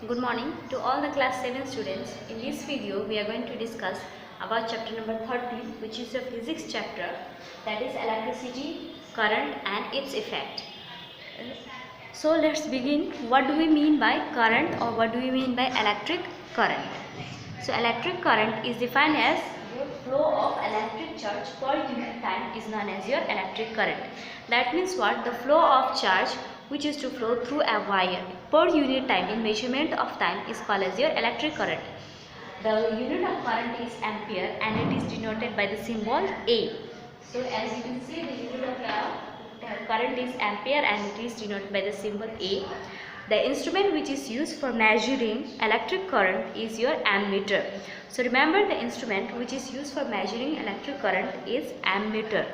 Good morning to all the class 7 students. In this video, we are going to discuss about chapter number 13, which is a physics chapter, that is electricity, current and its effect. So let's begin. What do we mean by current, or what do we mean by electric current? So electric current is defined as the flow of electric charge per unit time is known as your electric current. That means what? The flow of charge which is to flow through a wire per unit time in measurement of time is called as your electric current. The unit of current is ampere and it is denoted by the symbol A. So as you can see, the unit of current is ampere and it is denoted by the symbol A. The instrument which is used for measuring electric current is your ammeter. So remember, the instrument which is used for measuring electric current is ammeter.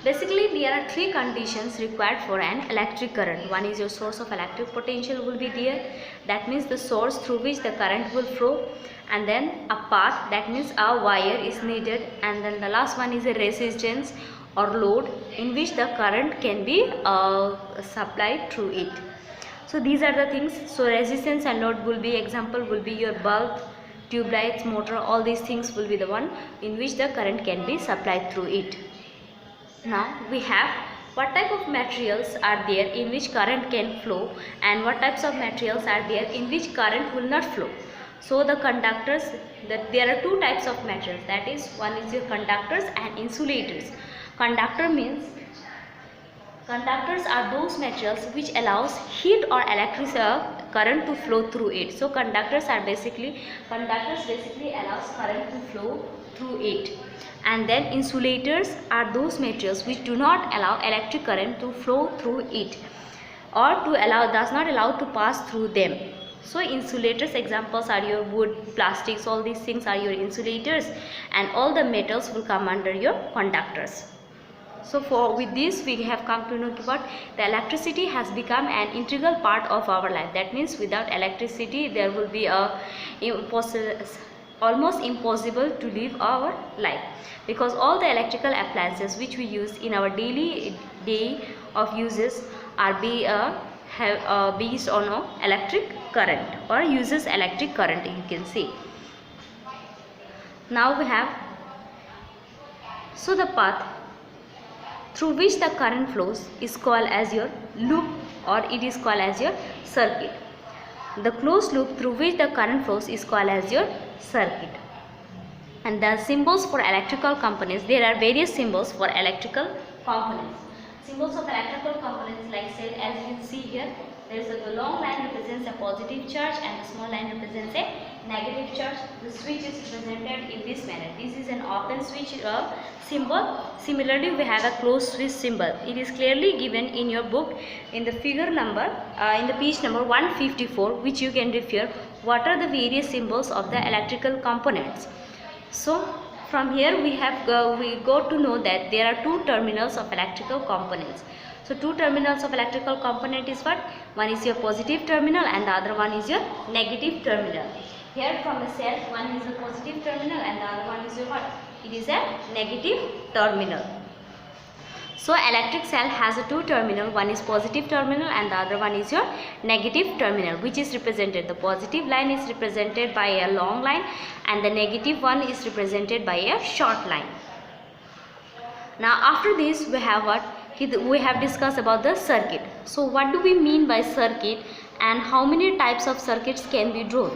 Basically, there are three conditions required for an electric current. One is your source of electric potential will be there. That means the source through which the current will flow. And then a path, that means a wire is needed. And then the last one is a resistance or load in which the current can be supplied through it. So these are the things. So resistance and load will be, example will be your bulb, tube lights, motor, all these things will be the one in which the current can be supplied through it. Now we have what type of materials are there in which current can flow and what types of materials are there in which current will not flow. So the conductors, there are two types of materials, that is, one is your conductors and insulators. Conductors are those materials which allows heat or electric current to flow through it. So conductors basically allows current to flow through it. And then insulators are those materials which do not allow electric current to flow through it, or does not allow to pass through them. So insulators examples are your wood, plastics, all these things are your insulators, and all the metals will come under your conductors. So with this we have come to know about the electricity has become an integral part of our life. That means without electricity there will be almost impossible to live our life, because all the electrical appliances which we use in our daily day of uses are based on electric current or uses electric current, you can say. Now we have, so the path through which the current flows is called as your loop, or it is called as your circuit. The closed loop through which the current flows is called as your circuit. And the symbols for electrical components, there are various symbols for electrical components. Symbols of electrical components, like said, as you can see here, there is a long line represents a positive charge and the small line represents a negative charge. The switch is represented in this manner. This is an open switch symbol. Similarly, we have a closed switch symbol. It is clearly given in your book in the figure number, in the page number 154, which you can refer. What are the various symbols of the electrical components? So from here we go to know that there are two terminals of electrical components. So two terminals of electrical component is what? One is your positive terminal and the other one is your negative terminal. Here from the cell, one is a positive terminal and the other one is your what? It is a negative terminal. So electric cell has a two terminal, one is positive terminal and the other one is your negative terminal, which is represented, the positive line is represented by a long line and the negative one is represented by a short line. Now after this we have what? We have discussed about the circuit. So what do we mean by circuit and how many types of circuits can be drawn?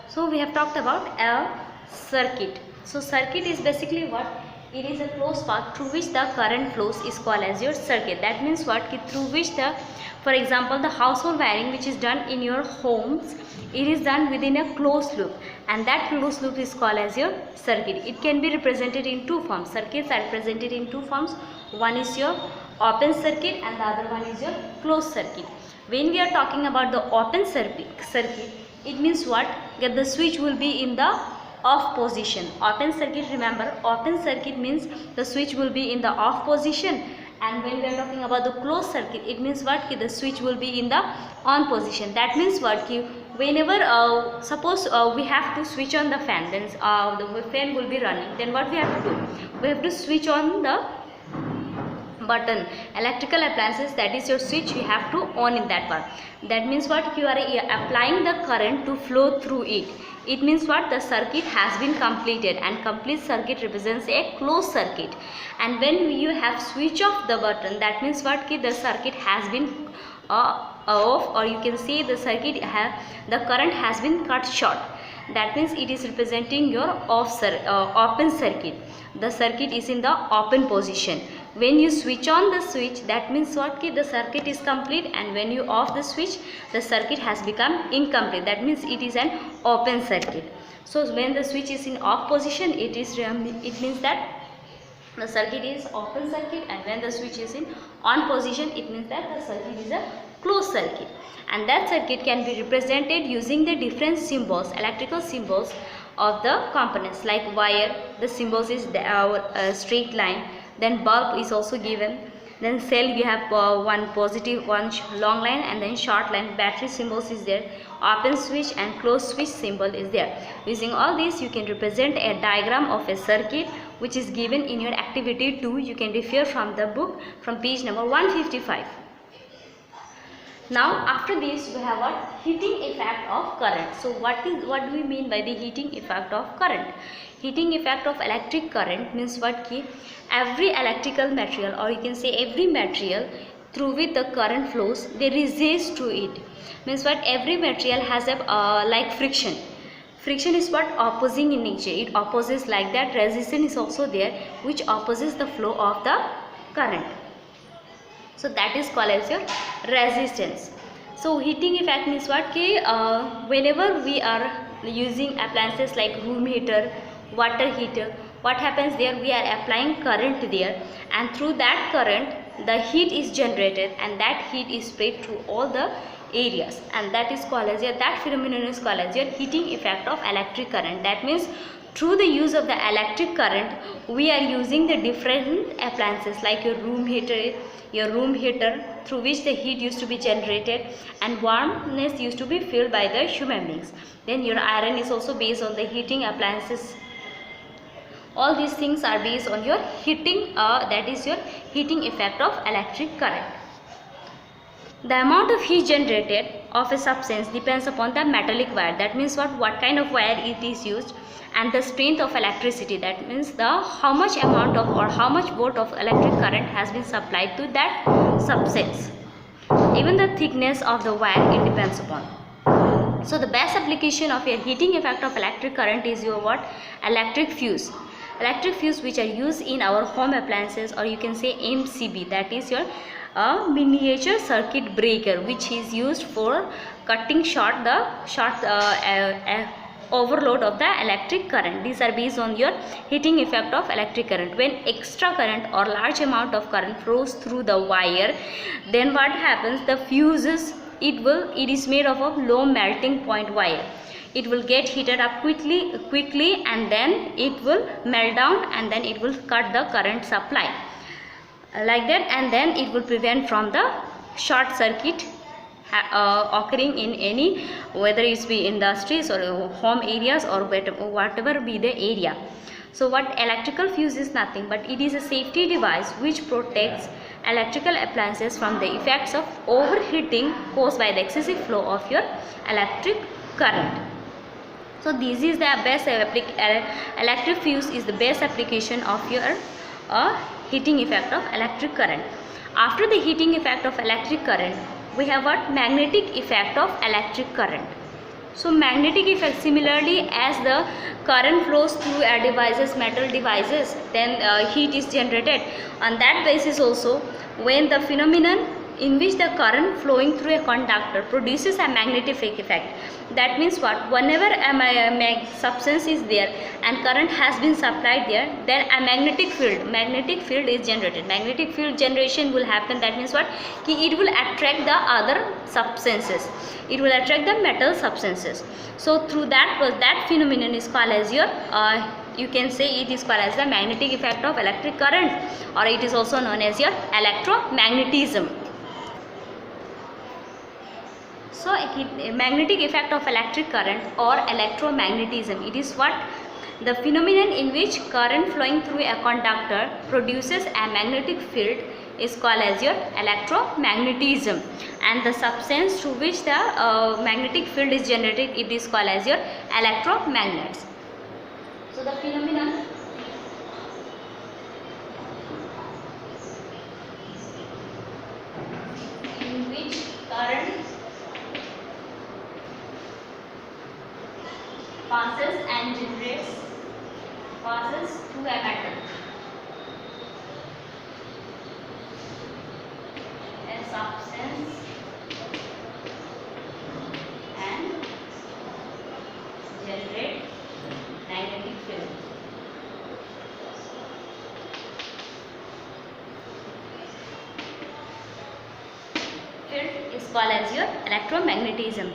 So we have talked about a circuit. So circuit is basically what? It is a closed path through which the current flows is called as your circuit. That means what? Through which for example, the household wiring which is done in your homes, it is done within a closed loop, and that closed loop is called as your circuit. It can be represented in two forms. Circuits are represented in two forms. One is your open circuit and the other one is your closed circuit. When we are talking about the open circuit, it means what? That the switch will be in the off position. Open circuit, remember, open circuit means the switch will be in the off position, and when we are talking about the closed circuit, it means what? The switch will be in the on position. That means what? Whenever suppose we have to switch on the fan, then the fan will be running, then what we have to do? We have to switch on the button, electrical appliances, that is your switch, you have to on in that one. That means what, you are applying the current to flow through it. It means what, the circuit has been completed, and complete circuit represents a closed circuit. And when you have switch off the button, that means what, the circuit has been off, or you can say the circuit the current has been cut short. That means it is representing your open circuit. The circuit is in the open position. When you switch on the switch, that means what, the circuit is complete, and when you off the switch, the circuit has become incomplete. That means it is an open circuit. So when the switch is in off position, it means that the circuit is open circuit, and when the switch is in on position, it means that the circuit is a closed circuit. And that circuit can be represented using the different symbols, electrical symbols of the components. Like wire, the symbols is the straight line. Then bulb is also given. Then cell, we have one positive, one long line, and then short line. Battery symbols is there. Open switch and closed switch symbol is there. Using all these, you can represent a diagram of a circuit, which is given in your activity 2. You can refer from the book from page number 155. Now after this, we have what, heating effect of current. So what do we mean by the heating effect of current? Heating effect of electric current means what, every electrical material, or you can say every material through which the current flows, they resist to it. Means what, every material has a like friction. Friction is what, opposing in nature. It opposes, like that resistance is also there, which opposes the flow of the current. So that is called as your resistance. So heating effect means what, whenever we are using appliances like room heater, water heater, what happens there, we are applying current there, and through that current the heat is generated, and that heat is spread through all the areas, and that is called as that phenomenon is called as your heating effect of electric current. That means through the use of the electric current, we are using the different appliances like your room heater, through which the heat used to be generated and warmness used to be filled by the human beings. Then your iron is also based on the heating appliances. All these things are based on your heating, that is your heating effect of electric current. The amount of heat generated of a substance depends upon the metallic wire. That means what kind of wire it is used, and the strength of electricity. That means how much amount of, or how much volt of electric current has been supplied to that substance. Even the thickness of the wire, it depends upon. So the best application of a heating effect of electric current is your what, electric fuse. Electric fuse, which are used in our home appliances, or you can say MCB, that is your miniature circuit breaker, which is used for cutting short overload of the electric current. These are based on your heating effect of electric current. When extra current or large amount of current flows through the wire, then what happens, the fuses, it is made of a low melting point wire. It will get heated up quickly, and then it will melt down, and then it will cut the current supply like that, and then it will prevent from the short circuit occurring in any, whether it's be industries or home areas or whatever be the area. So what electrical fuse is nothing but it is a safety device which protects electrical appliances from the effects of overheating caused by the excessive flow of your electric current. So this is the best electric fuse is the best application of your heating effect of electric current. After the heating effect of electric current, we have what, magnetic effect of electric current. So magnetic effect, similarly as the current flows through metal devices, then heat is generated. On that basis also, when the phenomenon in which the current flowing through a conductor produces a magnetic effect. That means what, whenever a substance is there and current has been supplied there, then a magnetic field is generated. Magnetic field generation will happen. That means what, it will attract the other substances, it will attract the metal substances. So through that phenomenon is called as your you can say it is called as the magnetic effect of electric current, or it is also known as your electromagnetism. So magnetic effect of electric current or electromagnetism, it is what, the phenomenon in which current flowing through a conductor produces a magnetic field is called as your electromagnetism, and the substance through which the magnetic field is generated, it is called as your electromagnets. So the phenomenon in which current passes and generates passes through a metal. A substance and generate magnetic field. Field is called as your electromagnetism.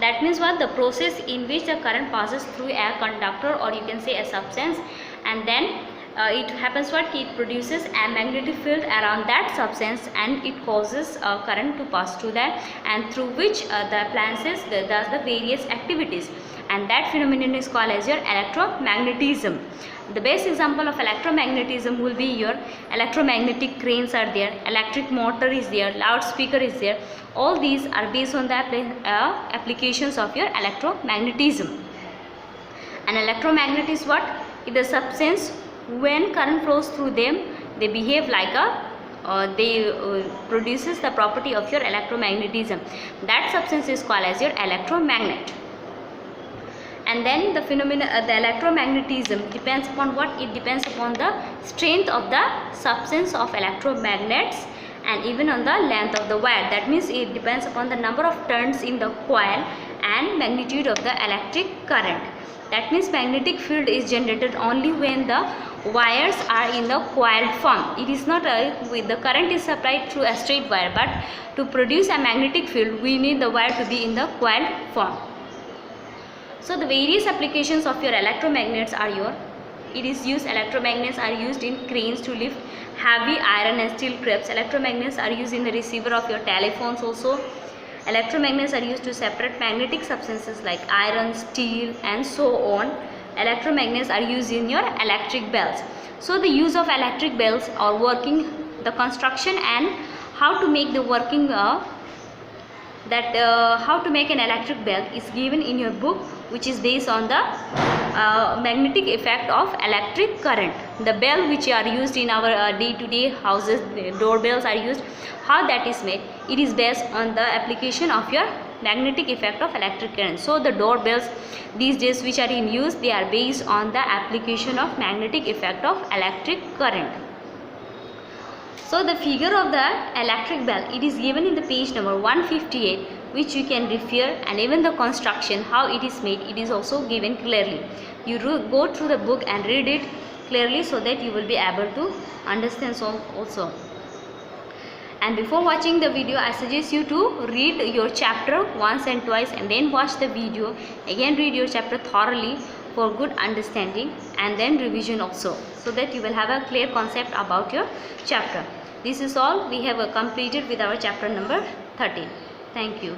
That means what? The process in which the current passes through a conductor, or you can say a substance, and then it happens what? It produces a magnetic field around that substance, and it causes current to pass through that, and through which the appliances does the various activities, and that phenomenon is called as your electromagnetism. The best example of electromagnetism will be your electromagnetic cranes are there, electric motor is there, loudspeaker is there. All these are based on the applications of your electromagnetism. An electromagnet is what? It is a substance. When current flows through them, they behave like a produces the property of your electromagnetism. That substance is called as your electromagnet. And then the phenomena, the electromagnetism depends upon what? It depends upon the strength of the substance of electromagnets, and even on the length of the wire. That means it depends upon the number of turns in the coil and magnitude of the electric current. That means magnetic field is generated only when the wires are in the coiled form. It is not with the current is supplied through a straight wire, but to produce a magnetic field we need the wire to be in the coiled form. So the various applications of your electromagnets are your, it is used, electromagnets are used in cranes to lift heavy iron and steel cribs. Electromagnets are used in the receiver of your telephones also. Electromagnets are used to separate magnetic substances like iron, steel and so on. Electromagnets are used in your electric bells. So the use of electric bells or working, the construction and how to make the working how to make an electric bell is given in your book, which is based on the magnetic effect of electric current. The bell which are used in our day-to-day houses, the doorbells are used, how that is made, it is based on the application of your magnetic effect of electric current. So the doorbells these days which are in use, they are based on the application of magnetic effect of electric current. So the figure of the electric bell, it is given in the page number 158, which you can refer, and even the construction, how it is made, it is also given clearly. You go through the book and read it clearly so that you will be able to understand so also. And before watching the video, I suggest you to read your chapter once and twice and then watch the video. Again read your chapter thoroughly for good understanding, and then revision also, so that you will have a clear concept about your chapter. This is all we have completed with our chapter number 13. Thank you.